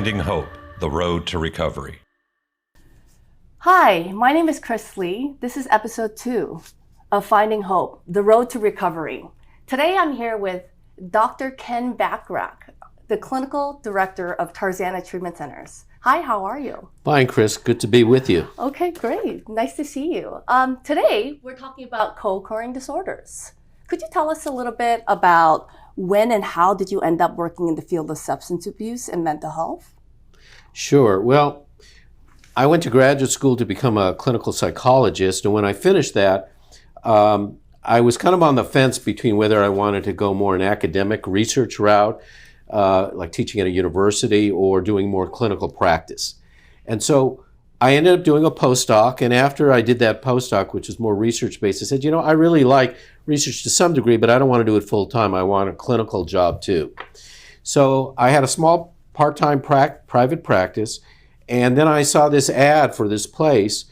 Finding Hope, The Road to Recovery. Hi, my name is Kris Lee. This is episode 2 of Finding Hope, The Road to Recovery. Today I'm here with Dr. Ken Bachrach, the Clinical Director of Tarzana Treatment Centers. Hi, how are you? Fine, Kris. Good to be with you. Okay, great. Nice to see you. Today we're talking about co-occurring disorders. Could you tell us a little bit about when and how did you end up working in the field of substance abuse and mental health? Sure. Well, I went to graduate school to become a clinical psychologist, and when I finished that, I was kind of on the fence between whether I wanted to go more an academic research route, like teaching at a university, or doing more clinical practice. And so I ended up doing a postdoc, and after I did that postdoc, which is more research-based, I said, I really like research to some degree, but I don't want to do it full-time. I want a clinical job too. So I had a small part-time private practice, and then I saw this ad for this place,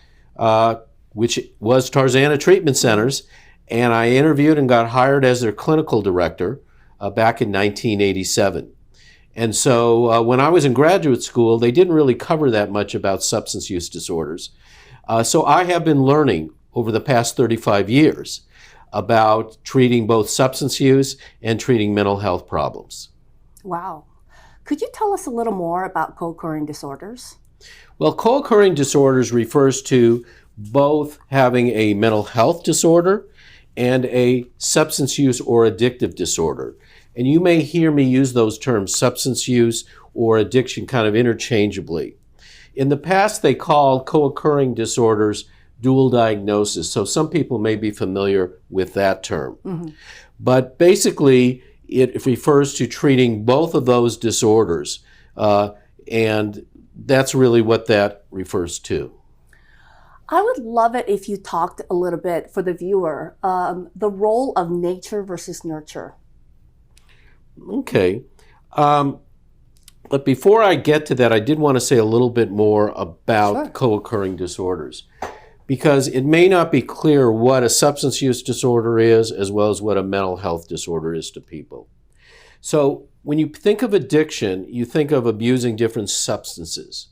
which was Tarzana Treatment Centers, and I interviewed and got hired as their clinical director back in 1987. And so when I was in graduate school, they didn't really cover that much about substance use disorders. So I have been learning over the past 35 years about treating both substance use and treating mental health problems. Wow. Could you tell us a little more about co-occurring disorders? Well, co-occurring disorders refers to both having a mental health disorder and a substance use or addictive disorder. And you may hear me use those terms, substance use or addiction, kind of interchangeably. In the past, they called co-occurring disorders dual diagnosis. So some people may be familiar with that term. Mm-hmm. But basically, it refers to treating both of those disorders. And that's really what that refers to. I would love it if you talked a little bit for the viewer, the role of nature versus nurture. Okay. But before I get to that, I did want to say a little bit more about co-occurring disorders, because it may not be clear what a substance use disorder is as well as what a mental health disorder is to people. So when you think of addiction, you think of abusing different substances.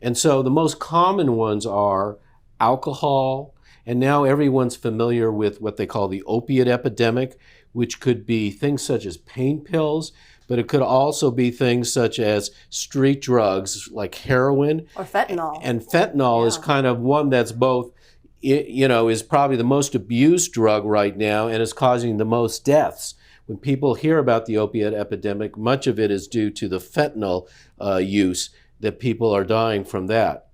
And so the most common ones are alcohol, and now everyone's familiar with what they call the opiate epidemic, which could be things such as pain pills, but it could also be things such as street drugs like heroin. Or fentanyl. And fentanyl is kind of one that's both, is probably the most abused drug right now and is causing the most deaths. When people hear about the opiate epidemic, much of it is due to the fentanyl use, that people are dying from that.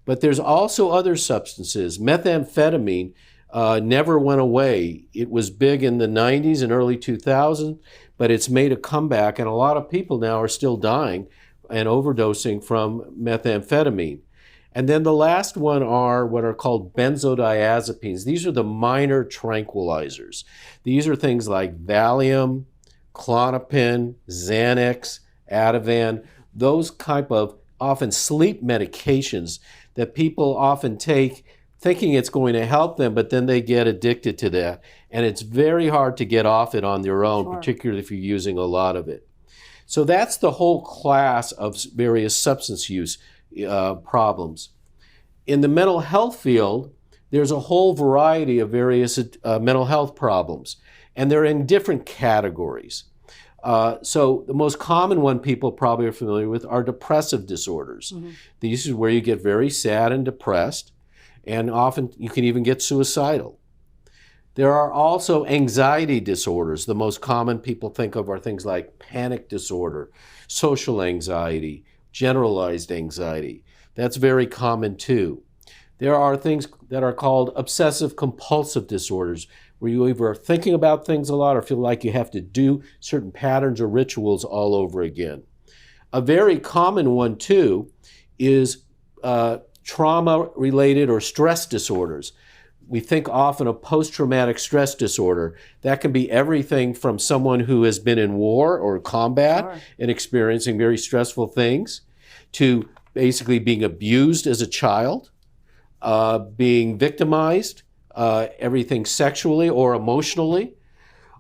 But there's also other substances. Methamphetamine never went away. It was big in the 90s and early 2000s, but it's made a comeback, and a lot of people now are still dying and overdosing from methamphetamine. And then the last one are what are called benzodiazepines. These are the minor tranquilizers. These are things like Valium, Klonopin, Xanax, Ativan, those type of often sleep medications that people often take thinking it's going to help them, but then they get addicted to that. And it's very hard to get off it on their own, particularly if you're using a lot of it. So that's the whole class of various substance use problems. In the mental health field, there's a whole variety of various mental health problems, and they're in different categories. So the most common one people probably are familiar with are depressive disorders. Mm-hmm. These is where you get very sad and depressed, and often you can even get suicidal. There are also anxiety disorders. The most common people think of are things like panic disorder, social anxiety, generalized anxiety. That's very common too. There are things that are called obsessive compulsive disorders, where you either are thinking about things a lot or feel like you have to do certain patterns or rituals all over again. A very common one too is trauma-related or stress disorders. We think often of post-traumatic stress disorder. That can be everything from someone who has been in war or combat and experiencing very stressful things, to basically being abused as a child, being victimized, everything sexually or emotionally.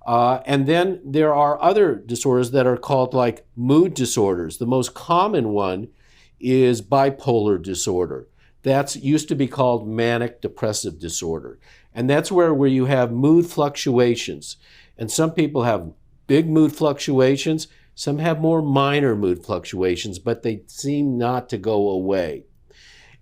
And then there are other disorders that are called like mood disorders. The most common one is bipolar disorder. That's used to be called manic depressive disorder. And that's where you have mood fluctuations. And some people have big mood fluctuations, some have more minor mood fluctuations, but they seem not to go away.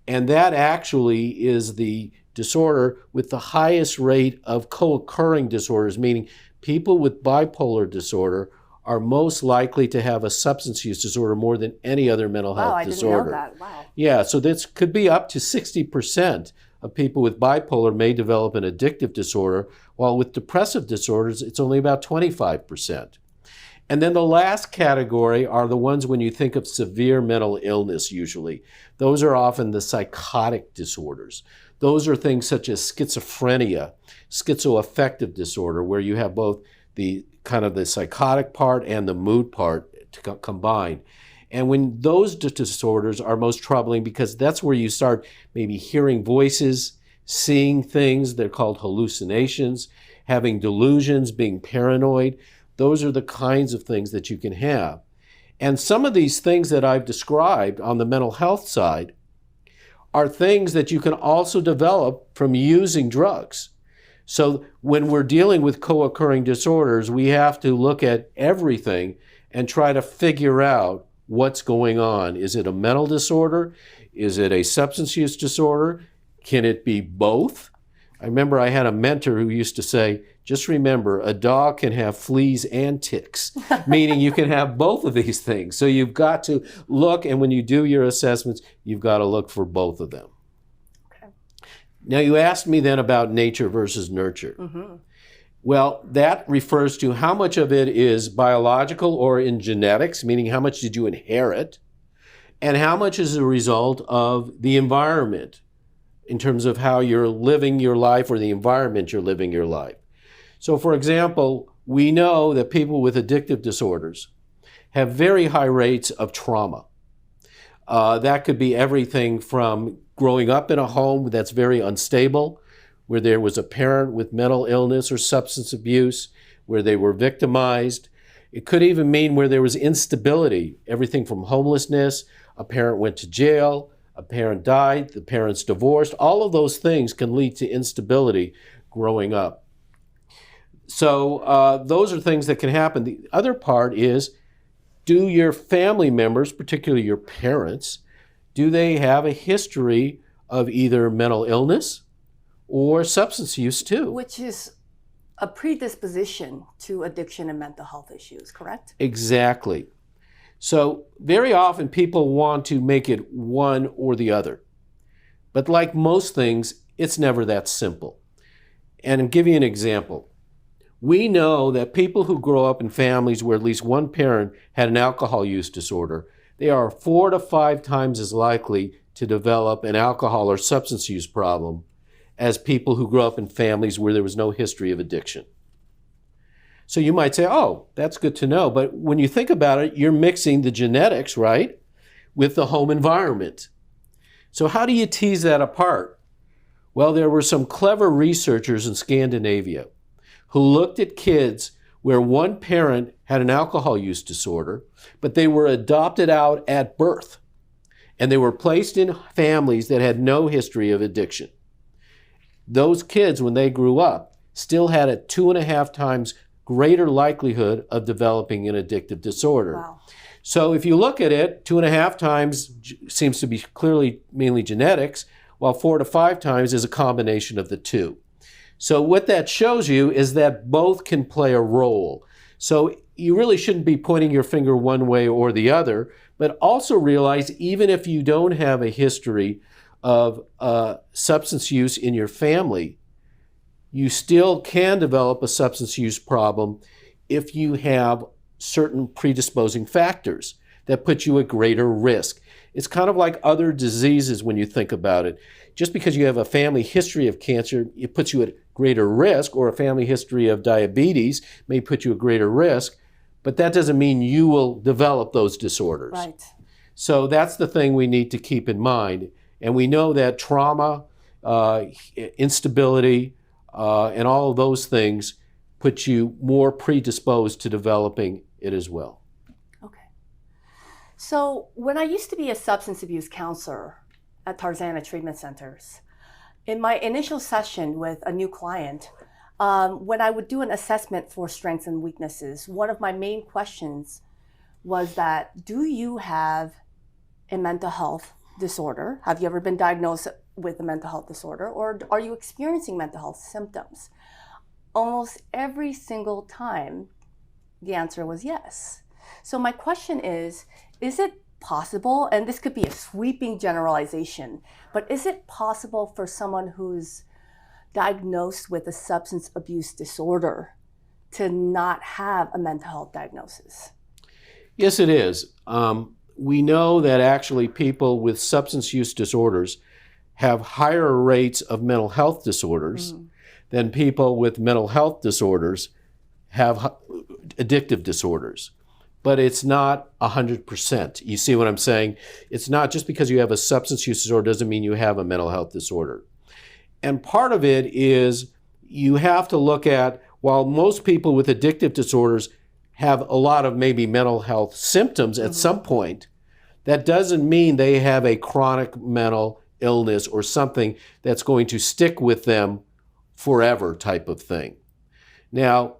And that actually is the disorder with the highest rate of co-occurring disorders, meaning people with bipolar disorder are most likely to have a substance use disorder more than any other mental health disorder. Wow, I didn't know that. Wow. Yeah, so this could be up to 60% of people with bipolar may develop an addictive disorder, while with depressive disorders, it's only about 25%. And then the last category are the ones when you think of severe mental illness usually. Those are often the psychotic disorders. Those are things such as schizophrenia, schizoaffective disorder, where you have both the kind of the psychotic part and the mood part combined. And when those disorders are most troubling, because that's where you start maybe hearing voices, seeing things, they're called hallucinations, having delusions, being paranoid. Those are the kinds of things that you can have. And some of these things that I've described on the mental health side are things that you can also develop from using drugs. So when we're dealing with co-occurring disorders, we have to look at everything and try to figure out what's going on. Is it a mental disorder? Is it a substance use disorder? Can it be both? I remember I had a mentor who used to say, just remember, a dog can have fleas and ticks, meaning you can have both of these things. So you've got to look, and when you do your assessments, you've got to look for both of them. Okay. Now, you asked me then about nature versus nurture. Mm-hmm. Well, that refers to how much of it is biological or in genetics, meaning how much did you inherit, and how much is a result of the environment in terms of how you're living your life or the environment you're living your life. So, for example, we know that people with addictive disorders have very high rates of trauma. That could be everything from growing up in a home that's very unstable, where there was a parent with mental illness or substance abuse, where they were victimized. It could even mean where there was instability, everything from homelessness, a parent went to jail, a parent died, the parents divorced. All of those things can lead to instability growing up. So those are things that can happen. The other part is, do your family members, particularly your parents, do they have a history of either mental illness or substance use too? Which is a predisposition to addiction and mental health issues, correct? Exactly. So very often people want to make it one or the other. But like most things, it's never that simple. And I'll give you an example. We know that people who grow up in families where at least one parent had an alcohol use disorder, they are 4 to 5 times as likely to develop an alcohol or substance use problem as people who grew up in families where there was no history of addiction. So you might say, oh, that's good to know. But when you think about it, you're mixing the genetics, right, with the home environment. So how do you tease that apart? Well, there were some clever researchers in Scandinavia who looked at kids where one parent had an alcohol use disorder, but they were adopted out at birth, and they were placed in families that had no history of addiction. Those kids, when they grew up, still had a 2.5 times greater likelihood of developing an addictive disorder. Wow. So if you look at it, 2.5 times seems to be clearly mainly genetics, while 4 to 5 times is a combination of the two. So what that shows you is that both can play a role. So you really shouldn't be pointing your finger one way or the other, but also realize even if you don't have a history of substance use in your family, you still can develop a substance use problem if you have certain predisposing factors that put you at greater risk. It's kind of like other diseases when you think about it. Just because you have a family history of cancer, it puts you at greater risk, or a family history of diabetes may put you at greater risk, but that doesn't mean you will develop those disorders. Right. So that's the thing we need to keep in mind. And we know that trauma, instability, and all of those things put you more predisposed to developing it as well. Okay. So when I used to be a substance abuse counselor at Tarzana Treatment Centers, in my initial session with a new client, when I would do an assessment for strengths and weaknesses, one of my main questions was that, do you have a mental health disorder? Have you ever been diagnosed with a mental health disorder? Or are you experiencing mental health symptoms? Almost every single time, the answer was yes. So my question is it possible, and this could be a sweeping generalization, but is it possible for someone who's diagnosed with a substance abuse disorder to not have a mental health diagnosis? Yes, it is. We know that actually people with substance use disorders have higher rates of mental health disorders than people with mental health disorders have addictive disorders. But it's not 100%. You see what I'm saying? It's not just because you have a substance use disorder doesn't mean you have a mental health disorder. And part of it is you have to look at, while most people with addictive disorders have a lot of maybe mental health symptoms at some point, that doesn't mean they have a chronic mental illness or something that's going to stick with them forever type of thing. Now,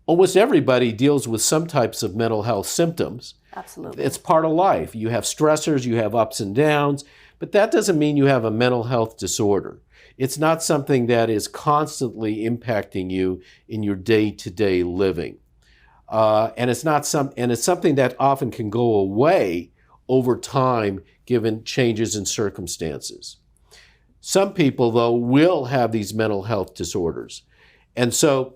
almost everybody deals with some types of mental health symptoms. Absolutely. It's part of life. You have stressors, you have ups and downs, but that doesn't mean you have a mental health disorder. It's not something that is constantly impacting you in your day-to-day living. And it's something that often can go away over time given changes in circumstances. Some people, though, will have these mental health disorders. And so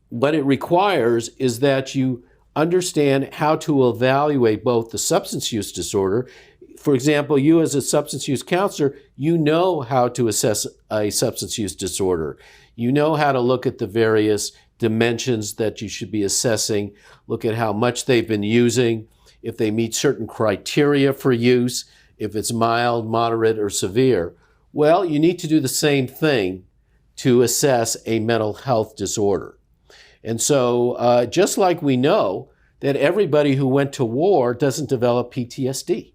what it requires is that you understand how to evaluate both the substance use disorder. For example, you as a substance use counselor, you know how to assess a substance use disorder. You know how to look at the various dimensions that you should be assessing, look at how much they've been using, if they meet certain criteria for use, if it's mild, moderate, or severe. Well, you need to do the same thing to assess a mental health disorder. And so just like we know that everybody who went to war doesn't develop PTSD,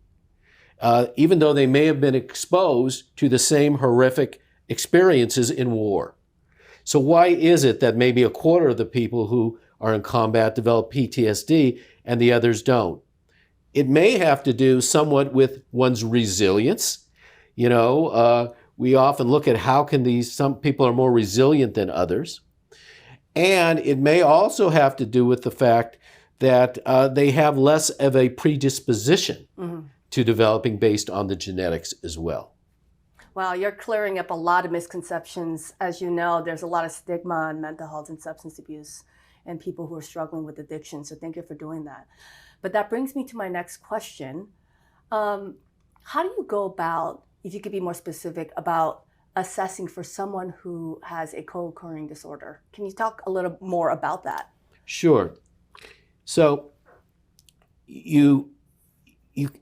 even though they may have been exposed to the same horrific experiences in war. So why is it that maybe a quarter of the people who are in combat develop PTSD and the others don't? It may have to do somewhat with one's resilience. You know, we often look at how can some people are more resilient than others. And it may also have to do with the fact that they have less of a predisposition to developing based on the genetics as well. Wow, you're clearing up a lot of misconceptions. As you know, there's a lot of stigma on mental health and substance abuse and people who are struggling with addiction. So thank you for doing that. But that brings me to my next question. How do you go about, if you could be more specific, about assessing for someone who has a co-occurring disorder? Can you talk a little more about that? Sure. So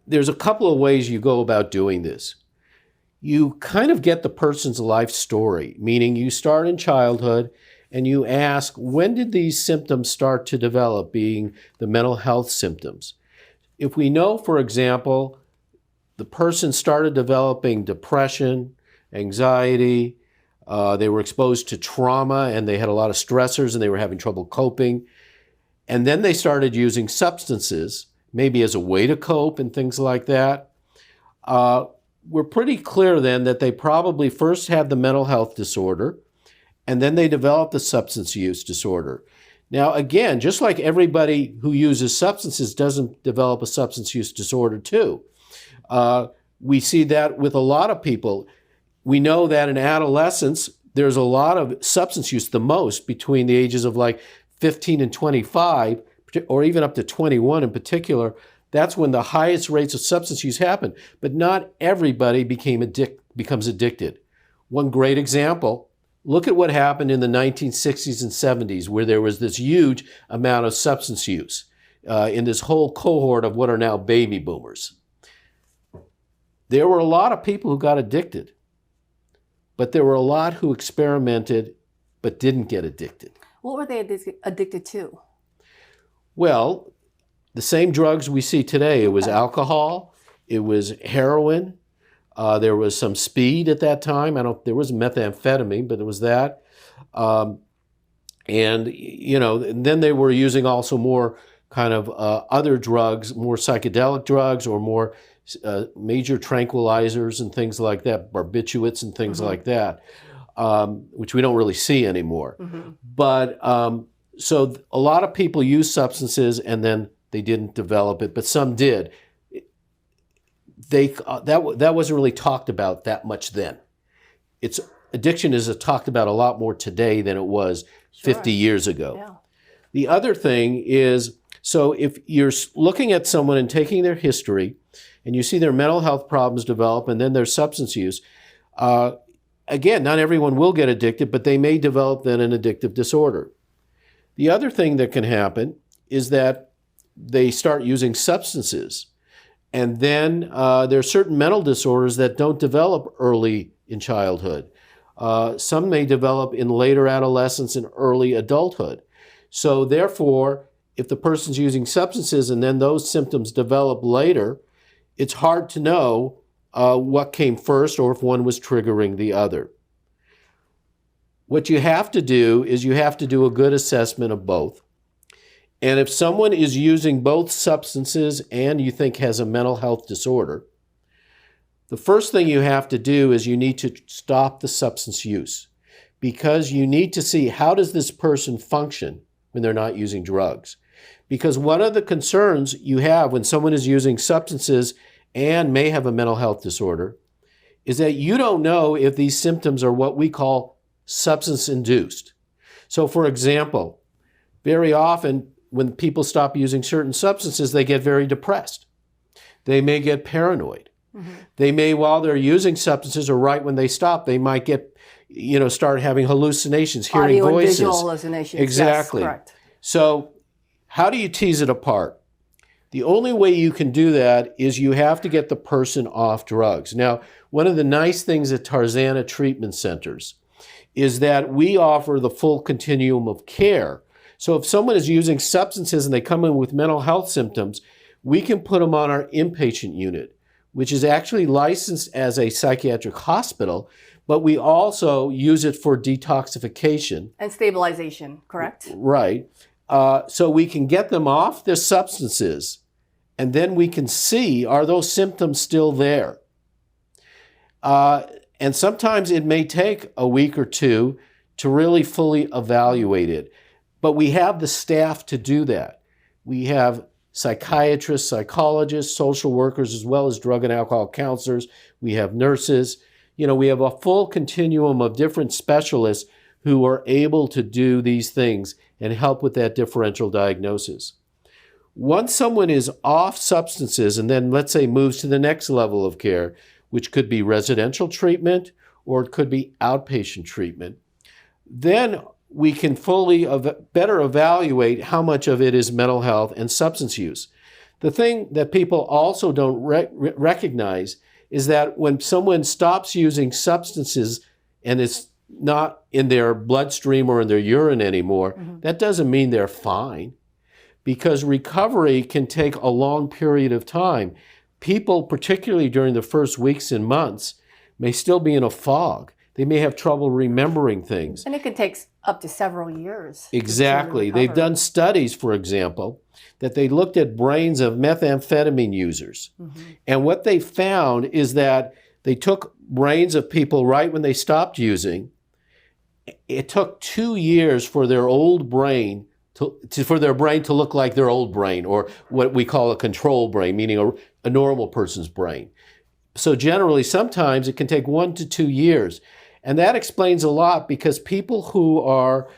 there's a couple of ways you go about doing this. You kind of get the person's life story, meaning you start in childhood and you ask, when did these symptoms start to develop, being the mental health symptoms? If we know, for example, the person started developing depression, anxiety, they were exposed to trauma and they had a lot of stressors and they were having trouble coping, and then they started using substances, maybe as a way to cope and things like that, we're pretty clear then that they probably first had the mental health disorder and then they developed the substance use disorder. Now, again, just like everybody who uses substances doesn't develop a substance use disorder too. We see that with a lot of people. We know that in adolescence, there's a lot of substance use, the most between the ages of like 15 and 25, or even up to 21 in particular. That's when the highest rates of substance use happen. But not everybody becomes addicted. One great example, look at what happened in the 1960s and 70s, where there was this huge amount of substance use in this whole cohort of what are now baby boomers. There were a lot of people who got addicted, but there were a lot who experimented but didn't get addicted. What were they addicted to? Well, the same drugs we see today. It was alcohol, it was heroin, there was some speed at that time. There was methamphetamine, but there was that. And then they were using also more kind of other drugs, more psychedelic drugs, or more major tranquilizers and things like that, barbiturates and things like that, which we don't really see anymore. But so a lot of people use substances and then they didn't develop it, but some did. That wasn't really talked about that much then. Addiction is talked about a lot more today than it was 50 years ago. Yeah. The other thing is, so if you're looking at someone and taking their history and you see their mental health problems develop and then their substance use, again, not everyone will get addicted, but they may develop then an addictive disorder. The other thing that can happen is that they start using substances. And then there are certain mental disorders that don't develop early in childhood. Some may develop in later adolescence and early adulthood. So therefore, if the person's using substances and then those symptoms develop later, it's hard to know what came first or if one was triggering the other. What you have to do is you have to do a good assessment of both. And if someone is using both substances and you think has a mental health disorder, the first thing you have to do is you need to stop the substance use, because you need to see, how does this person function when they're not using drugs? Because one of the concerns you have when someone is using substances and may have a mental health disorder is that you don't know if these symptoms are what we call substance-induced. So for example, very often when people stop using certain substances, they get very depressed. They may get paranoid. They may, while they're using substances or right when they stop, they might get, start having hallucinations, hearing Audio voices. And visual hallucinations. Exactly. Yes, correct. So how do you tease it apart? The only way you can do that is you have to get the person off drugs. Now, one of the nice things at Tarzana Treatment Centers is that we offer the full continuum of care. So if someone is using substances and they come in with mental health symptoms, we can put them on our inpatient unit, which is actually licensed as a psychiatric hospital, but we also use it for detoxification. And stabilization, correct? Right. So we can get them off their substances, and then we can see, are those symptoms still there? And sometimes it may take a week or two to really fully evaluate it. But we have the staff to do that. We have psychiatrists, psychologists, social workers, as well as drug and alcohol counselors. We have nurses. We have a full continuum of different specialists who are able to do these things and help with that differential diagnosis. Once someone is off substances and then, let's say, moves to the next level of care, which could be residential treatment or it could be outpatient treatment, then we can better evaluate how much of it is mental health and substance use. The thing that people also don't recognize is that when someone stops using substances and it's not in their bloodstream or in their urine anymore, that doesn't mean they're fine, because recovery can take a long period of time. People, particularly during the first weeks and months, may still be in a fog. They may have trouble remembering things. And it can take up to several years. Exactly. They've done studies, for example, that they looked at brains of methamphetamine users. And what they found is that they took brains of people right when they stopped using. It took 2 years for their old brain for their brain to look like their old brain, or what we call a control brain, meaning a normal person's brain. So generally, sometimes it can take 1 to 2 years. And that explains a lot, because people who are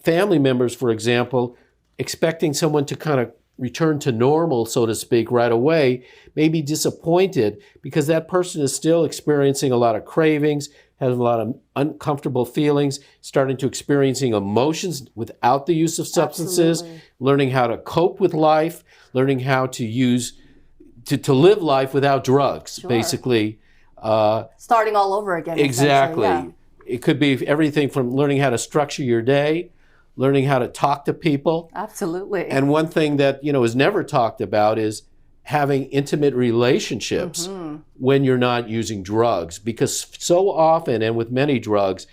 family members, for example, expecting someone to kind of return to normal, so to speak, right away, may be disappointed, because that person is still experiencing a lot of cravings, has a lot of uncomfortable feelings, starting to experiencing emotions without the use of substances, learning how to cope with life, learning how to to live life without drugs, basically. Starting all over again. Exactly. Yeah. It could be everything from learning how to structure your day, learning how to talk to people. Absolutely. And one thing that, is never talked about is having intimate relationships when you're not using drugs, because so often, and with many drugs,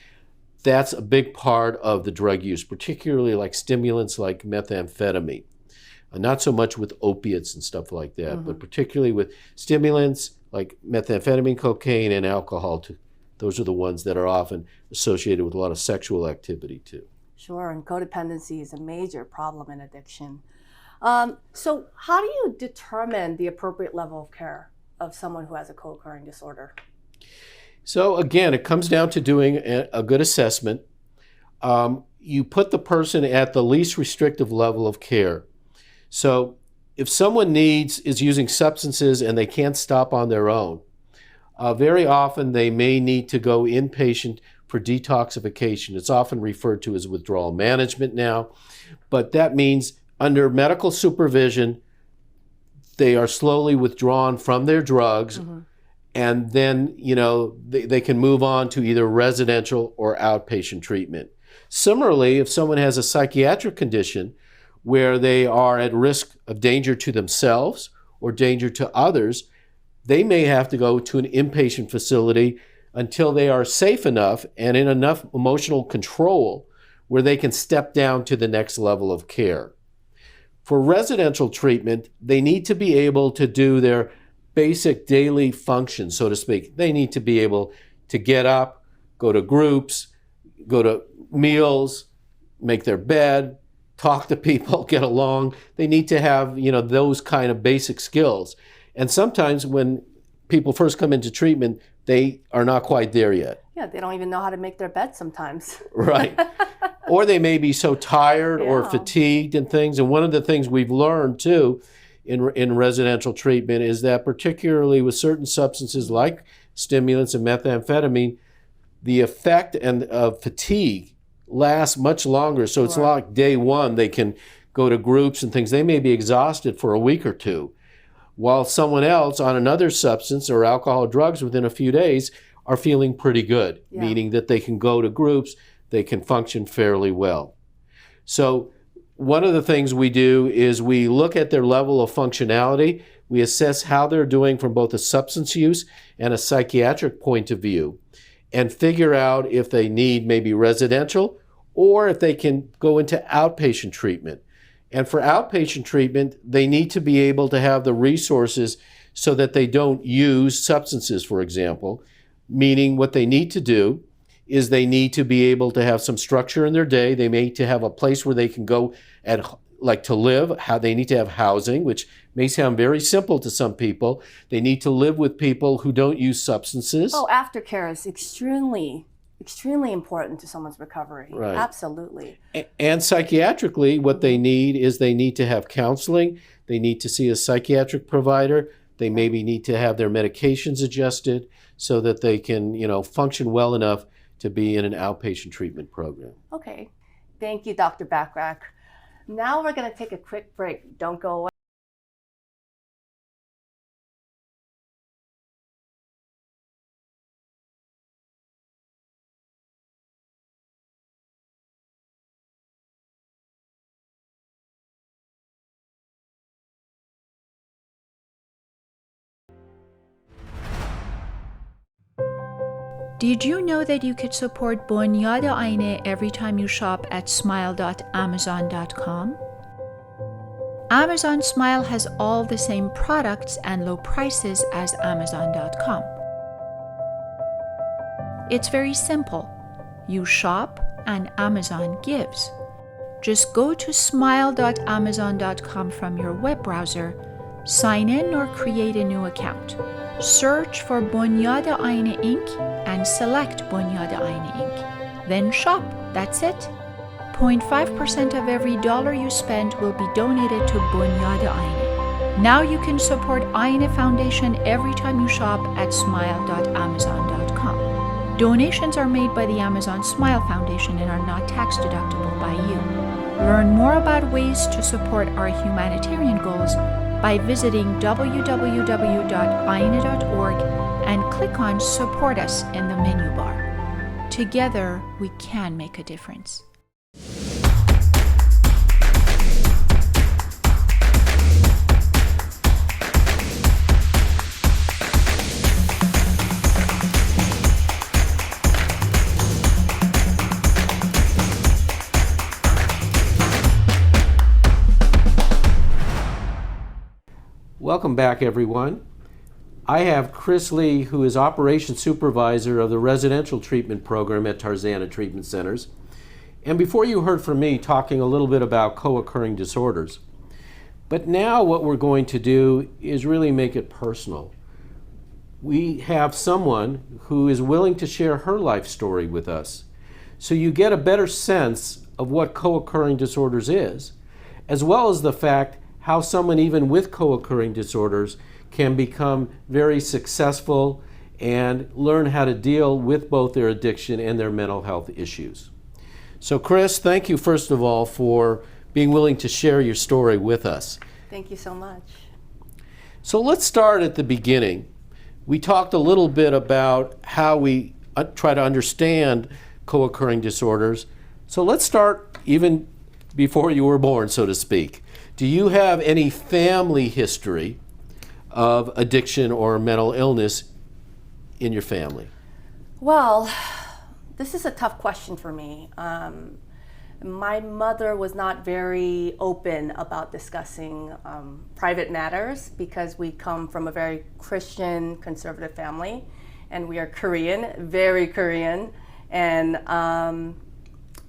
that's a big part of the drug use, particularly like stimulants like methamphetamine. Not so much with opiates and stuff like that, but particularly with stimulants like methamphetamine, cocaine, and alcohol. Those are the ones that are often associated with a lot of sexual activity too. Sure, and codependency is a major problem in addiction. So how do you determine the appropriate level of care of someone who has a co-occurring disorder? So again, it comes down to doing a good assessment. You put the person at the least restrictive level of care. So if someone is using substances and they can't stop on their own, very often they may need to go inpatient for detoxification. It's often referred to as withdrawal management now, but that means under medical supervision, they are slowly withdrawn from their drugs, and then they can move on to either residential or outpatient treatment. Similarly, if someone has a psychiatric condition where they are at risk of danger to themselves or danger to others, they may have to go to an inpatient facility until they are safe enough and in enough emotional control where they can step down to the next level of care. For residential treatment, they need to be able to do their basic daily functions, so to speak. They need to be able to get up, go to groups, go to meals, make their bed, talk to people, get along. They need to have, those kind of basic skills. And sometimes when people first come into treatment, they are not quite there yet. Yeah, they don't even know how to make their bed sometimes. Right. Or they may be so tired or fatigued and things. And one of the things we've learned too in residential treatment is that particularly with certain substances like stimulants and methamphetamine, the effect of fatigue lasts much longer. So it's like day one, they can go to groups and things. They may be exhausted for a week or two, while someone else on another substance or alcohol or drugs within a few days are feeling pretty good, meaning that they can go to groups, they can function fairly well. So one of the things we do is we look at their level of functionality. We assess how they're doing from both a substance use and a psychiatric point of view, and figure out if they need maybe residential or if they can go into outpatient treatment. And for outpatient treatment, they need to be able to have the resources so that they don't use substances, for example, meaning what they need to do is they need to be able to have some structure in their day. They may need to have a place where they can go to live. How they need to have housing, which may sound very simple to some people. They need to live with people who don't use substances. Oh, aftercare is extremely important to someone's recovery. Right. Absolutely. And psychiatrically, what they need is they need to have counseling. They need to see a psychiatric provider. They maybe need to have their medications adjusted so that they can, function well enough to be in an outpatient treatment program. Okay. Thank you, Dr. Bachrach. Now we're going to take a quick break. Don't go away. Did you know that you could support Bunyad Ayeneh every time you shop at smile.amazon.com? Amazon Smile has all the same products and low prices as Amazon.com. It's very simple. You shop and Amazon gives. Just go to smile.amazon.com from your web browser, sign in or create a new account. Search for Bunyad Ayeneh Inc. and select Bunyad Ayeneh Inc. Then shop. That's it. 0.5% of every dollar you spend will be donated to Bunyad Ayeneh. Now you can support Ayeneh Foundation every time you shop at smile.amazon.com. Donations are made by the Amazon Smile Foundation and are not tax deductible by you. Learn more about ways to support our humanitarian goals by visiting www.ayeneh.org and click on Support Us in the menu bar. Together, we can make a difference. Welcome back, everyone. I have Kris Lee, who is Operations Supervisor of the Residential Treatment Program at Tarzana Treatment Centers. And before you heard from me talking a little bit about co-occurring disorders. But now what we're going to do is really make it personal. We have someone who is willing to share her life story with us, so you get a better sense of what co-occurring disorders is, as well as the fact how someone even with co-occurring disorders can become very successful and learn how to deal with both their addiction and their mental health issues. So Kris, thank you first of all for being willing to share your story with us. Thank you so much. So let's start at the beginning. We talked a little bit about how we try to understand co-occurring disorders. So let's start even before you were born, so to speak. Do you have any family history of addiction or mental illness in your family? Well, this is a tough question for me. My mother was not very open about discussing private matters because we come from a very Christian, conservative family, and we are Korean, very Korean, and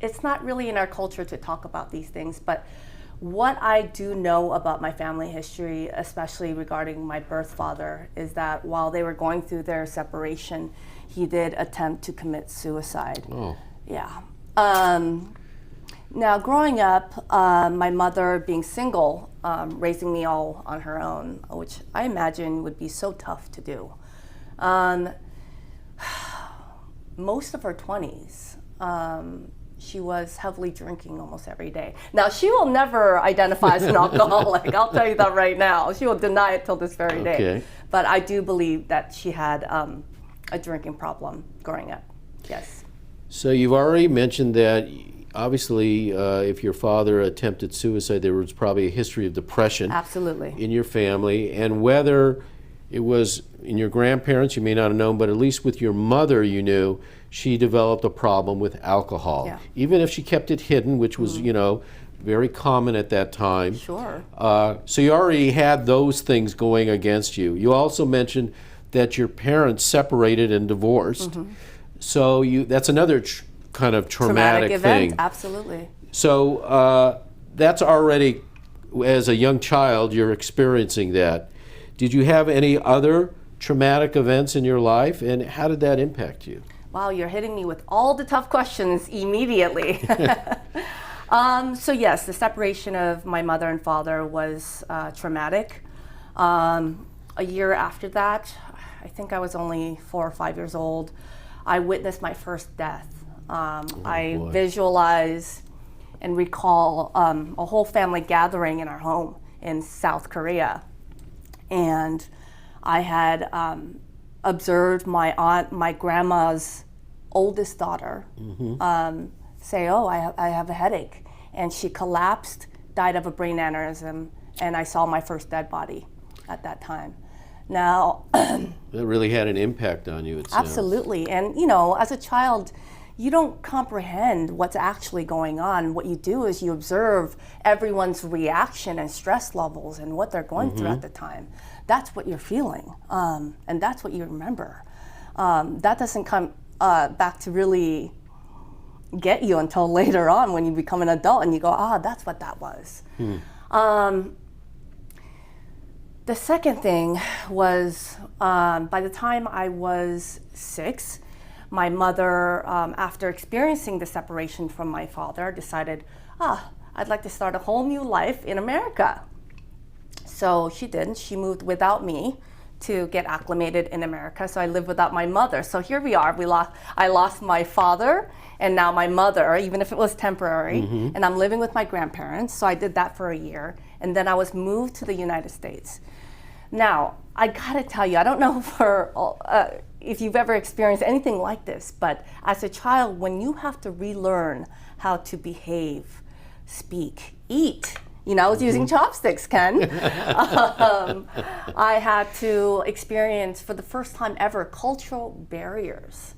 it's not really in our culture to talk about these things. But what I do know about my family history, especially regarding my birth father, is that while they were going through their separation, he did attempt to commit suicide. Oh. Yeah. Now, growing up, my mother being single, raising me all on her own, which I imagine would be so tough to do. Most of her 20s, she was heavily drinking almost every day. Now, she will never identify as an alcoholic. I'll tell you that right now. She will deny it till this very day. But I do believe that she had a drinking problem growing up. Yes. So you've already mentioned that obviously if your father attempted suicide, there was probably a history of depression. Absolutely. In your family. And whether it was in your grandparents, you may not have known, but at least with your mother, you knew she developed a problem with alcohol. Yeah. Even if she kept it hidden, which was, very common at that time. Sure. So you already had those things going against you. You also mentioned that your parents separated and divorced. Mm-hmm. So that's another kind of traumatic event. thing. Absolutely. So that's already, as a young child, you're experiencing that. Did you have any other traumatic events in your life, and how did that impact you? Wow, you're hitting me with all the tough questions immediately. So yes, the separation of my mother and father was traumatic. A year after that, I think I was only 4 or 5 years old, I witnessed my first death. I visualize and recall a whole family gathering in our home in South Korea. And I had observed my aunt, my grandma's oldest daughter, say, "Oh, I have a headache." And she collapsed, died of a brain aneurysm, and I saw my first dead body at that time. Now, that really had an impact on you, it sounds. Absolutely. And, as a child, you don't comprehend what's actually going on. What you do is you observe everyone's reaction and stress levels and what they're going through at the time. That's what you're feeling, and that's what you remember. That doesn't come back to really get you until later on when you become an adult and you go, that's what that was. The second thing was, by the time I was 6, my mother, after experiencing the separation from my father, decided, I'd like to start a whole new life in America. So she did. She moved without me to get acclimated in America. So I lived without my mother. So here we are. I lost my father and now my mother, even if it was temporary. And I'm living with my grandparents. So I did that for a year. And then I was moved to the United States. Now, I gotta tell you, I don't know if you've ever experienced anything like this, but as a child, when you have to relearn how to behave, speak, eat, I was using chopsticks, Ken. I had to experience, for the first time ever, cultural barriers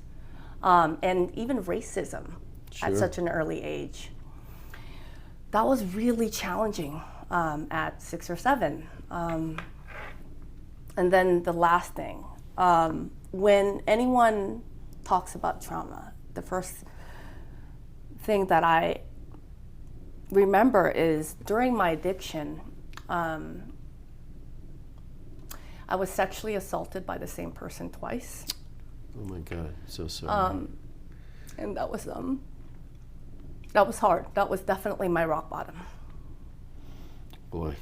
and even racism at such an early age. That was really challenging at 6 or 7. And then the last thing, when anyone talks about trauma, the first thing that I remember is during my addiction, I was sexually assaulted by the same person twice. Oh my God, so sorry. And that was hard. That was definitely my rock bottom. Boy,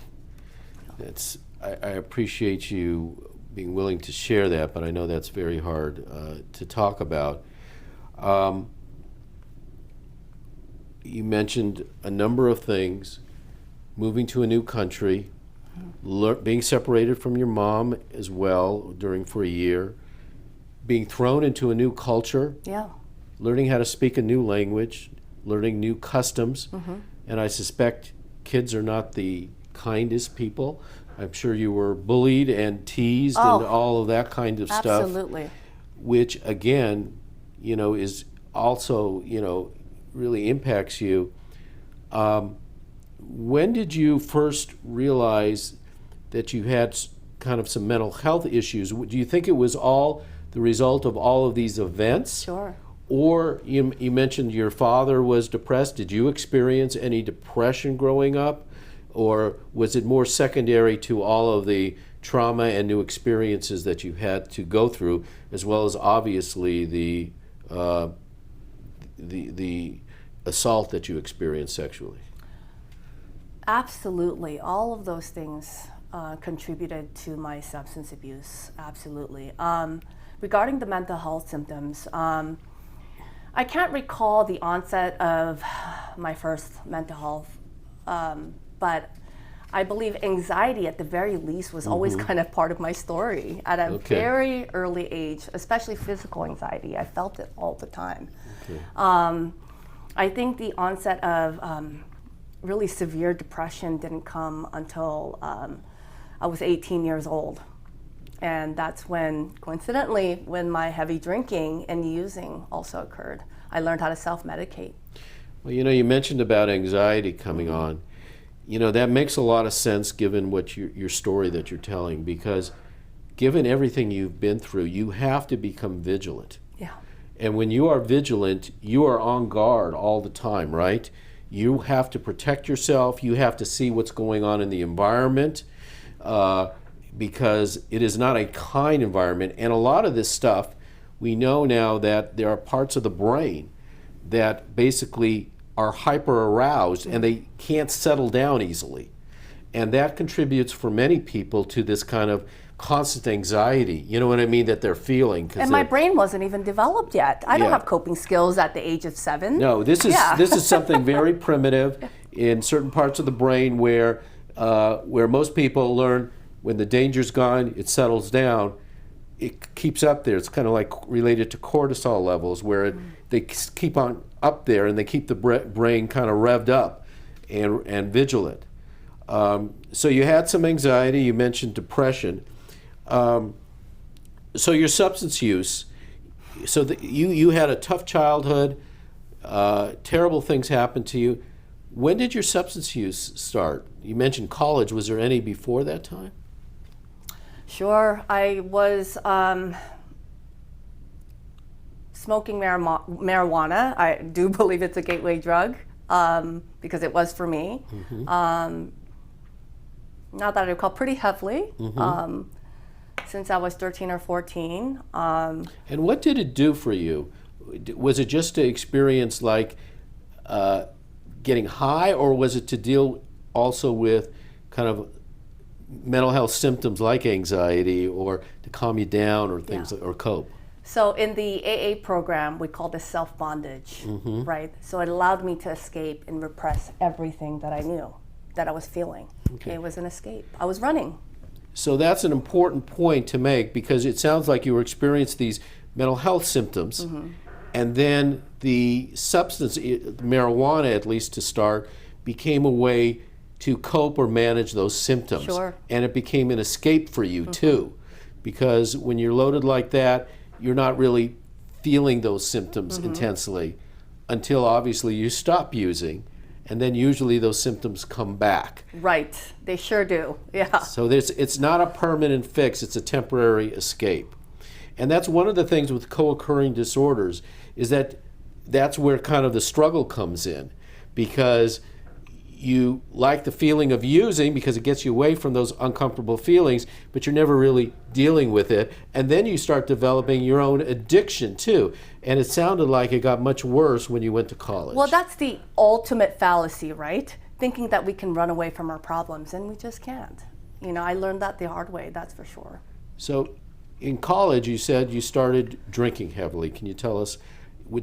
I appreciate you being willing to share that, but I know that's very hard to talk about. You mentioned a number of things: moving to a new country, being separated from your mom as well for a year, being thrown into a new culture, Yeah. learning how to speak a new language, learning new customs, and I suspect kids are not the kindest people. I'm sure you were bullied and teased and all of that kind of stuff. Absolutely. Which again, is also, really impacts you. When did you first realize that you had kind of some mental health issues? Do you think it was all the result of all of these events? Sure. Or you mentioned your father was depressed. Did you experience any depression growing up? Or was it more secondary to all of the trauma and new experiences that you had to go through, as well as obviously the assault that you experienced sexually? Absolutely. All of those things contributed to my substance abuse. Absolutely. Regarding the mental health symptoms, I can't recall the onset of my first mental health, but I believe anxiety at the very least was always kind of part of my story at a very early age, especially physical anxiety. I felt it all the time. I think the onset of really severe depression didn't come until I was 18 years old. And that's when, coincidentally, when my heavy drinking and using also occurred. I learned how to self-medicate. Well, you mentioned about anxiety coming on. That makes a lot of sense given what your story that you're telling, because given everything you've been through, you have to become vigilant. Yeah. And when you are vigilant, you are on guard all the time, right? You have to protect yourself. You have to see what's going on in the environment, because it is not a kind environment. And a lot of this stuff, we know now that there are parts of the brain that basically are hyper aroused and they can't settle down easily. And that contributes for many people to this kind of constant anxiety, you know what I mean, that they're feeling. And my brain wasn't even developed yet. I don't have coping skills at the age of 7. No, this is something very primitive in certain parts of the brain where most people learn when the danger's gone, it settles down. It keeps up there. It's kind of like related to cortisol levels, where they keep on up there and they keep the brain kind of revved up and vigilant. So you had some anxiety. You mentioned depression. So your substance use. So you had a tough childhood. Terrible things happened to you. When did your substance use start? You mentioned college. Was there any before that time? Sure. I was smoking marijuana. I do believe it's a gateway drug, because it was for me. Not that I recall, pretty heavily, since I was 13 or 14. And what did it do for you? Was it just to experience like getting high, or was it to deal also with kind of mental health symptoms like anxiety, or to calm you down, or things or cope? So in the AA program, we call this self-bondage, right? So it allowed me to escape and repress everything that I knew, that I was feeling. Okay. It was an escape. I was running. So that's an important point to make, because it sounds like you were experiencing these mental health symptoms, and then the substance, marijuana at least to start, became a way to cope or manage those symptoms. Sure. And it became an escape for you too, because when you're loaded like that, you're not really feeling those symptoms intensely until obviously you stop using, and then usually those symptoms come back. Right, they sure do, yeah. So it's not a permanent fix, it's a temporary escape. And that's one of the things with co-occurring disorders, is that that's where kind of the struggle comes in, because you like the feeling of using because it gets you away from those uncomfortable feelings, but you're never really dealing with it. And then you start developing your own addiction too. And it sounded like it got much worse when you went to college. Well, that's the ultimate fallacy, right? Thinking that we can run away from our problems, and we just can't. You know, I learned that the hard way, that's for sure. So in college, you said you started drinking heavily. Can you tell us,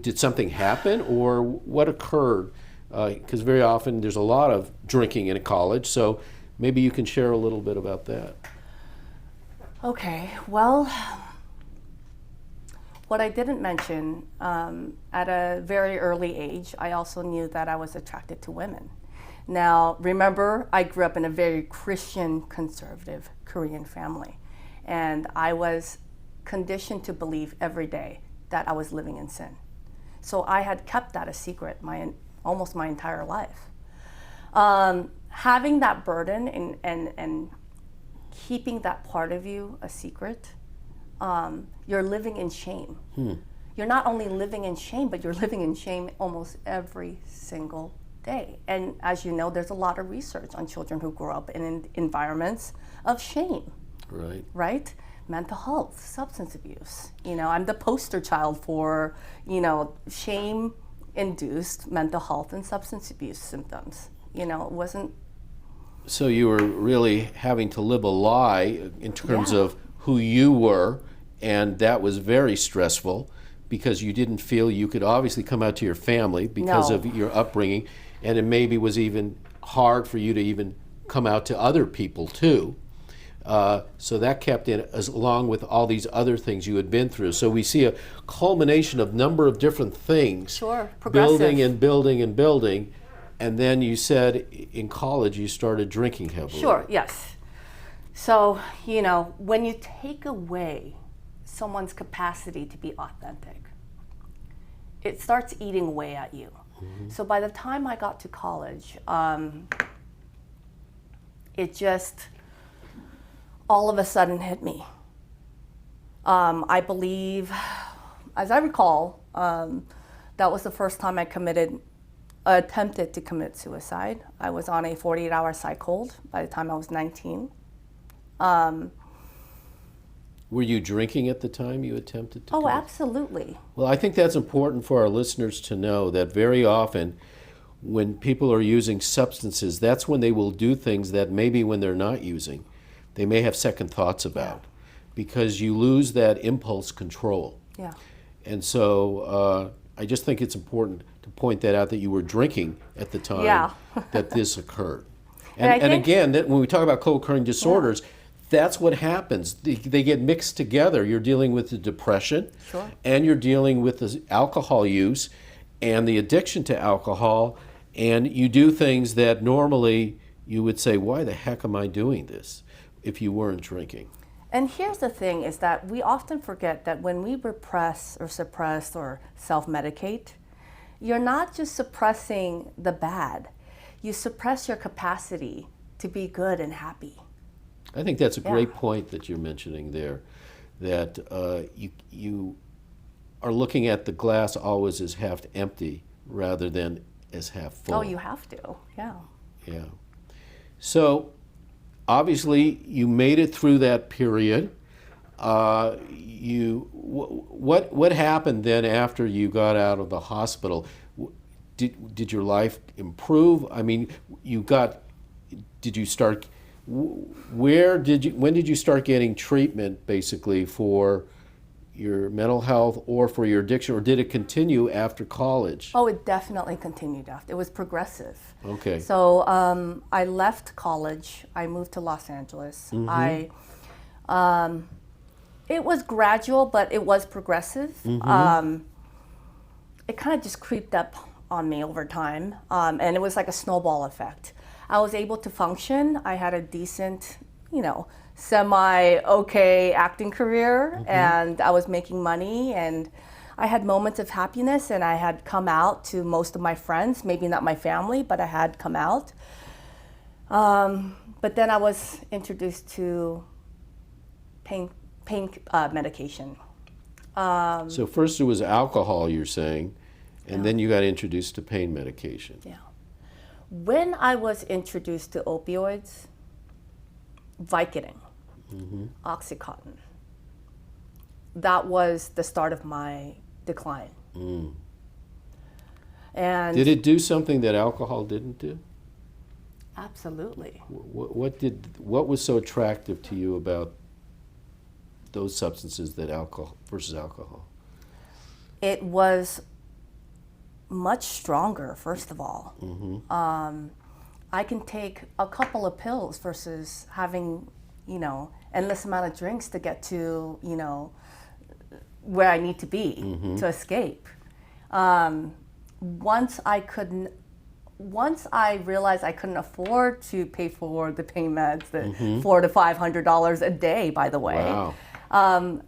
did something happen or what occurred? Because very often there's a lot of drinking in college, so maybe you can share a little bit about that. Okay, well, what I didn't mention, at a very early age, I also knew that I was attracted to women. Now, remember, I grew up in a very Christian, conservative Korean family, and I was conditioned to believe every day that I was living in sin. So I had kept that a secret almost my entire life. Having that burden and keeping that part of you a secret, you're living in shame. You're not only living in shame, but you're living in shame almost every single day. And as you know, there's a lot of research on children who grow up in environments of shame. Right. Right? Mental health, substance abuse. You know, I'm the poster child for, you know, shame-induced mental health and substance abuse symptoms. You know, it wasn't... So you were really having to live a lie in terms of who you were, and that was very stressful because you didn't feel you could obviously come out to your family because of your upbringing, and it maybe was even hard for you to even come out to other people too. So that kept in, as along with all these other things you had been through. So we see a culmination of number of different things, Sure, progressive. building and building and building. And then you said in college you started drinking heavily. Sure, yes. So, you know, when you take away someone's capacity to be authentic, it starts eating away at you. So by the time I got to college, it just all of a sudden hit me. I believe, as I recall, that was the first time I attempted to commit suicide. I was on a 48-hour psych hold by the time I was 19. Were you drinking at the time you attempted to Oh, commit? absolutely. Well, I think that's important for our listeners to know that very often when people are using substances, that's when they will do things that maybe when they're not using, they may have second thoughts about, because you lose that impulse control. Yeah. And so I just think it's important to point that out, that you were drinking at the time that this occurred. And again, that when we talk about co-occurring disorders, that's what happens. They get mixed together. You're dealing with the depression, and you're dealing with the alcohol use and the addiction to alcohol, and you do things that normally you would say, why the heck am I doing this, if you weren't drinking? And here's the thing, is that we often forget that when we repress or suppress or self-medicate, you're not just suppressing the bad, you suppress your capacity to be good and happy. I think that's a great point that you're mentioning there, that you are looking at the glass always as half empty rather than as half full. Oh, you have to, yeah. Yeah. So obviously you made it through that period. What happened then after you got out of the hospital? Did your life improve? I mean, did you start? When did you start getting treatment, basically, for your mental health or for your addiction, or did it continue after college? Oh, it definitely continued after. It was progressive. Okay. So I left college. I moved to Los Angeles. It was gradual, but it was progressive. It kind of just creeped up on me over time, and it was like a snowball effect. I was able to function. I had a decent, semi-okay acting career, and I was making money, and I had moments of happiness, and I had come out to most of my friends, maybe not my family, but I had come out. But then I was introduced to pain medication. So first it was alcohol, you're saying, and then you got introduced to pain medication. Yeah. When I was introduced to opioids, Vicodin, Oxycontin, that was the start of my decline. And Did it do something that alcohol didn't do? absolutely. What was so attractive to you about those substances that alcohol versus alcohol? It was much stronger, first of all. I can take a couple of pills versus having, endless amount of drinks to get to, where I need to be to escape. Once I realized I couldn't afford to pay for the pain meds, the $400 to $500 a day, by the way. Wow.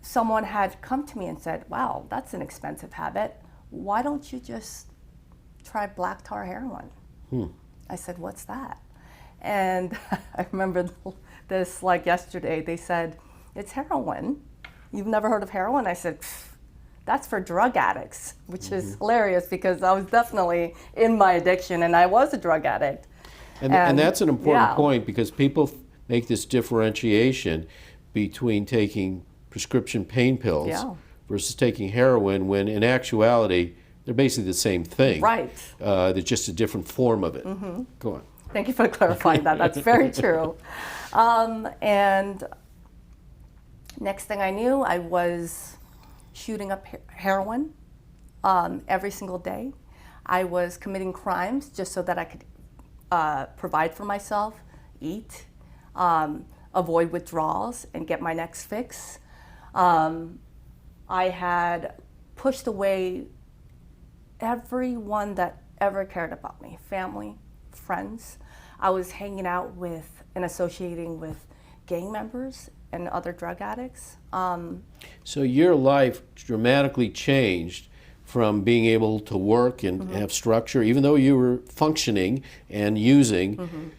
Someone had come to me and said, "Wow, that's an expensive habit. Why don't you just try black tar heroin?" I said, "What's that?" And I remember this like yesterday. They said, "It's heroin. You've never heard of heroin?" I said, "That's for drug addicts," which is hilarious because I was definitely in my addiction and I was a drug addict. And that's an important yeah. point, because people make this differentiation between taking prescription pain pills Yeah. versus taking heroin, when in actuality they're basically the same thing. Right. They're just a different form of it. Go on. Thank you for clarifying that. That's very true. And next thing I knew, I was shooting up heroin every single day. I was committing crimes just so that I could provide for myself, eat, avoid withdrawals, and get my next fix. I had pushed away everyone that ever cared about me, family, friends. I was hanging out with and associating with gang members and other drug addicts. So your life dramatically changed from being able to work and have structure, even though you were functioning and using,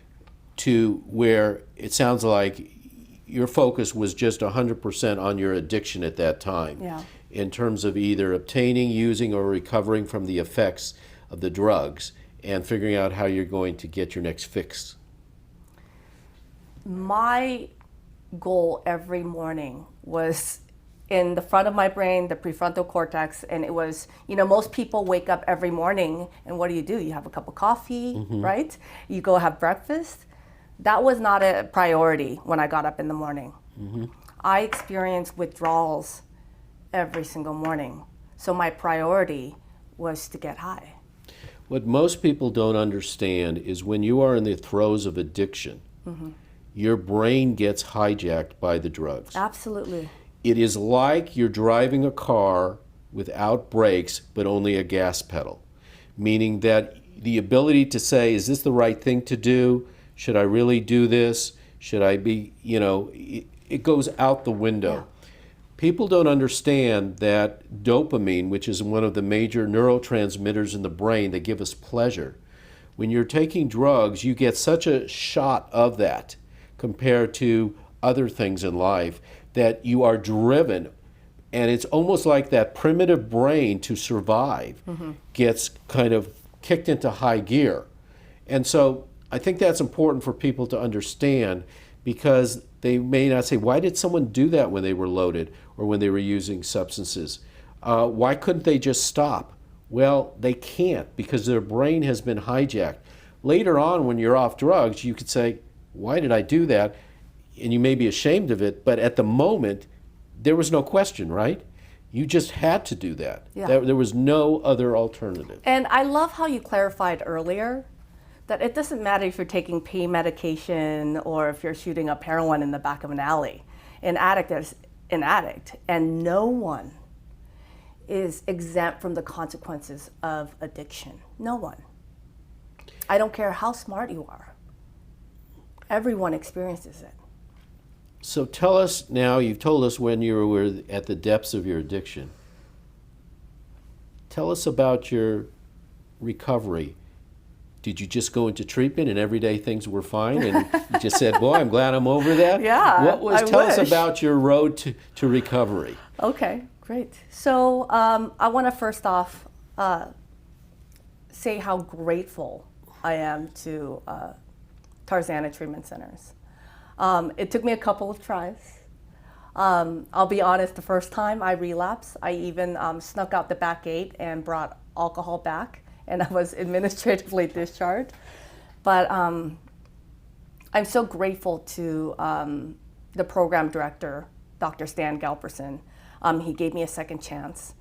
to where it sounds like your focus was just 100% on your addiction at that time, Yeah. in terms of either obtaining, using, or recovering from the effects of the drugs, and figuring out how you're going to get your next fix. My goal every morning was in the front of my brain, the prefrontal cortex, and it was, most people wake up every morning and what do? You have a cup of coffee, right? You go have breakfast. That was not a priority when I got up in the morning. I experienced withdrawals every single morning. So my priority was to get high. What most people don't understand is when you are in the throes of addiction, your brain gets hijacked by the drugs. Absolutely. It is like you're driving a car without brakes, but only a gas pedal, meaning that the ability to say, is this the right thing to do? Should I really do this? Should I be, it goes out the window. Yeah. People don't understand that dopamine, which is one of the major neurotransmitters in the brain that give us pleasure, when you're taking drugs, you get such a shot of that compared to other things in life that you are driven. And it's almost like that primitive brain to survive gets kind of kicked into high gear. And so I think that's important for people to understand, because they may not say, why did someone do that when they were loaded or when they were using substances? Why couldn't they just stop? Well, they can't, because their brain has been hijacked. Later on, when you're off drugs, you could say, why did I do that? And you may be ashamed of it, but at the moment, there was no question, right? You just had to do that. Yeah. There was no other alternative. And I love how you clarified earlier that it doesn't matter if you're taking pain medication or if you're shooting up heroin in the back of an alley. An addict is an addict, and no one is exempt from the consequences of addiction. No one. I don't care how smart you are. Everyone experiences it. So tell us now, you've told us when you were at the depths of your addiction. Tell us about your recovery. Did you just go into treatment and every day things were fine and you just said, boy, I'm glad I'm over that? Yeah, Tell us about your road to recovery. Okay, great. So I want to first off say how grateful I am to Tarzana Treatment Centers. It took me a couple of tries. I'll be honest, the first time I relapsed, I even snuck out the back gate and brought alcohol back, and I was administratively discharged. But I'm so grateful to the program director, Dr. Stan Galperson. He gave me a second chance.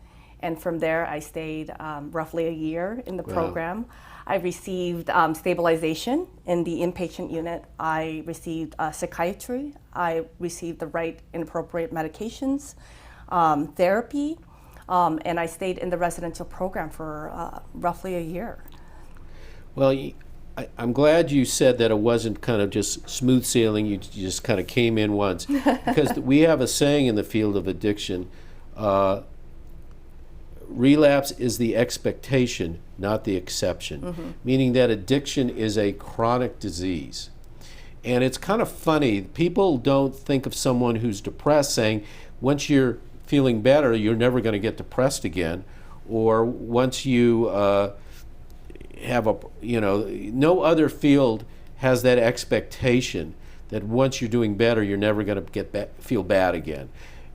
And from there, I stayed roughly a year in the program. I received stabilization in the inpatient unit. I received psychiatry. I received the right and appropriate medications, therapy, and I stayed in the residential program for roughly a year. Well, I'm glad you said that it wasn't kind of just smooth sailing, you just kind of came in once. Because we have a saying in the field of addiction, relapse is the expectation, not the exception, meaning that addiction is a chronic disease. And it's kind of funny, people don't think of someone who's depressed saying, once you're feeling better, you're never going to get depressed again, or once you have no other field has that expectation that once you're doing better, you're never going to feel bad again.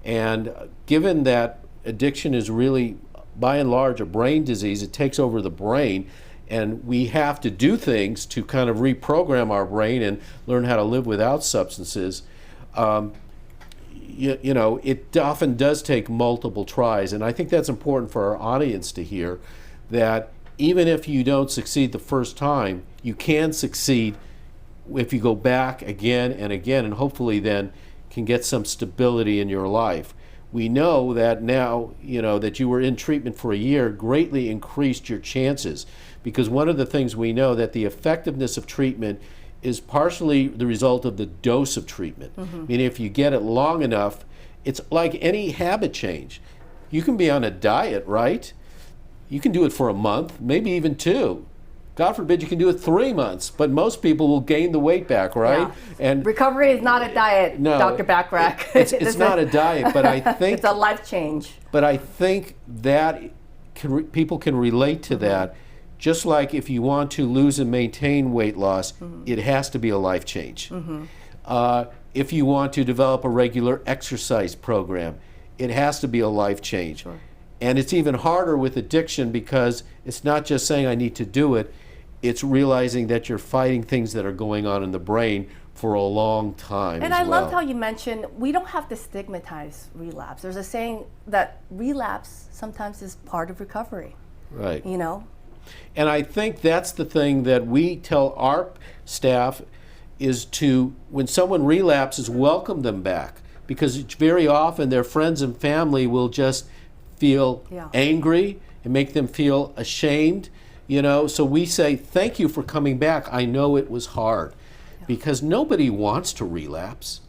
And given that addiction is really, by and large, a brain disease, it takes over the brain, and we have to do things to kind of reprogram our brain and learn how to live without substances. It often does take multiple tries, and I think that's important for our audience to hear, that even if you don't succeed the first time, you can succeed if you go back again and again, and hopefully then can get some stability in your life. We know that now, that you were in treatment for a year greatly increased your chances, because one of the things we know that the effectiveness of treatment is partially the result of the dose of treatment. Meaning if you get it long enough, it's like any habit change. You can be on a diet, right? You can do it for a month, maybe even 2. God forbid you can do it 3 months, but most people will gain the weight back, right? Yeah. And recovery is not a diet, no, Dr. Bachrach. It's not a diet, but I think it's a life change. But I think that people can relate to that. Just like if you want to lose and maintain weight loss, it has to be a life change. If you want to develop a regular exercise program, it has to be a life change. Sure. And it's even harder with addiction because it's not just saying I need to do it, it's realizing that you're fighting things that are going on in the brain for a long time. And I loved how you mentioned we don't have to stigmatize relapse. There's a saying that relapse sometimes is part of recovery. Right. And I think that's the thing that we tell our staff is to, when someone relapses, welcome them back, because very often their friends and family will just feel angry and make them feel ashamed, so we say, thank you for coming back. I know it was hard, because nobody wants to relapse.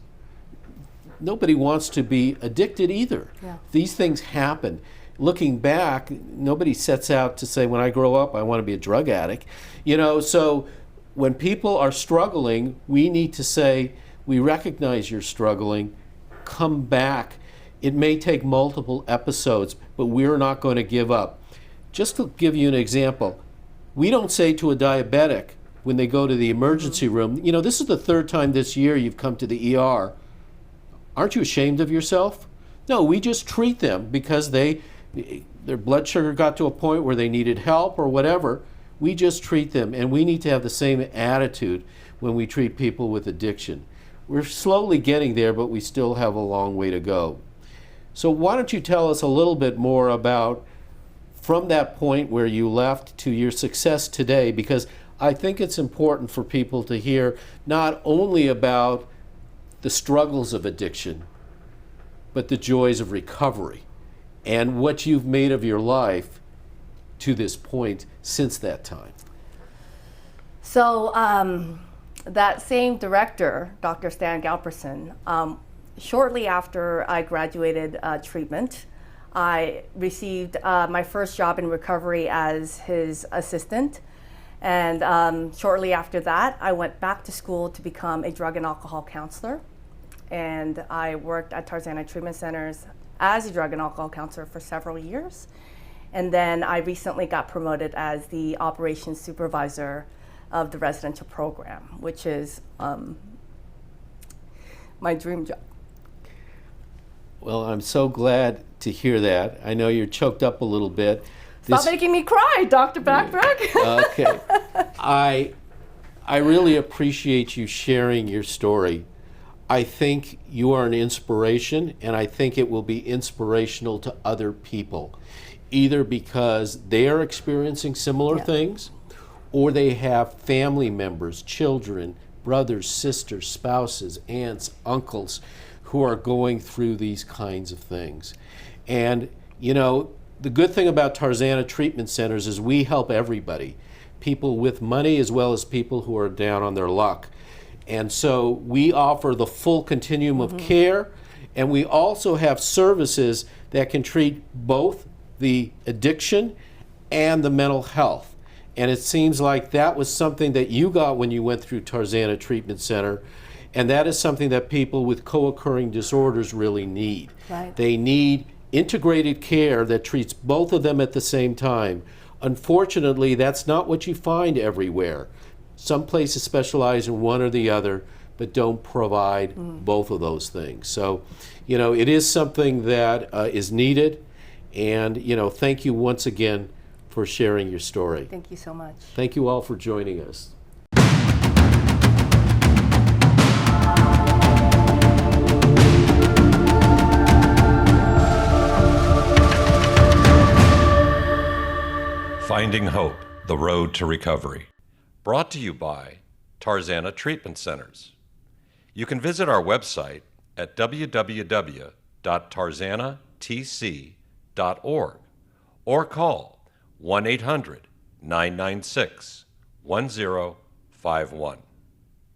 Nobody wants to be addicted either. These things happen. Looking back, nobody sets out to say, when I grow up, I want to be a drug addict. So when people are struggling, we need to say, we recognize you're struggling, come back. It may take multiple episodes, but we're not going to give up. Just to give you an example, we don't say to a diabetic when they go to the emergency room, this is the 3rd time this year you've come to the ER. Aren't you ashamed of yourself? No, we just treat them because their blood sugar got to a point where they needed help or whatever. We just treat them, and we need to have the same attitude when we treat people with addiction. We're slowly getting there, but we still have a long way to go. So why don't you tell us a little bit more about from that point where you left to your success today, because I think it's important for people to hear not only about the struggles of addiction, but the joys of recovery and what you've made of your life to this point since that time. So that same director, Dr. Stan Galperson, shortly after I graduated treatment, I received my first job in recovery as his assistant. And shortly after that, I went back to school to become a drug and alcohol counselor. And I worked at Tarzana Treatment Centers as a drug and alcohol counselor for several years. And then I recently got promoted as the operations supervisor of the residential program, which is my dream job. Well, I'm so glad to hear that. I know you're choked up a little bit. Stop making me cry, Dr. Bachrach. Okay. I really appreciate you sharing your story. I think you are an inspiration, and I think it will be inspirational to other people, either because they are experiencing similar things, or they have family members, children, brothers, sisters, spouses, aunts, uncles, who are going through these kinds of things. And, you know, the good thing about Tarzana Treatment Centers is we help everybody, people with money as well as people who are down on their luck. And so we offer the full continuum of care, and we also have services that can treat both the addiction and the mental health. And it seems like that was something that you got when you went through Tarzana Treatment Center, and that is something that people with co-occurring disorders really need. Right. They need integrated care that treats both of them at the same time. Unfortunately, that's not what you find everywhere. Some places specialize in one or the other, but don't provide both of those things. So, you know, it is something that is needed. And, you know, thank you once again for sharing your story. Thank you so much. Thank you all for joining us. Finding Hope, The Road to Recovery. Brought to you by Tarzana Treatment Centers. You can visit our website at www.tarzanatc.org or call 1-800-996-1051.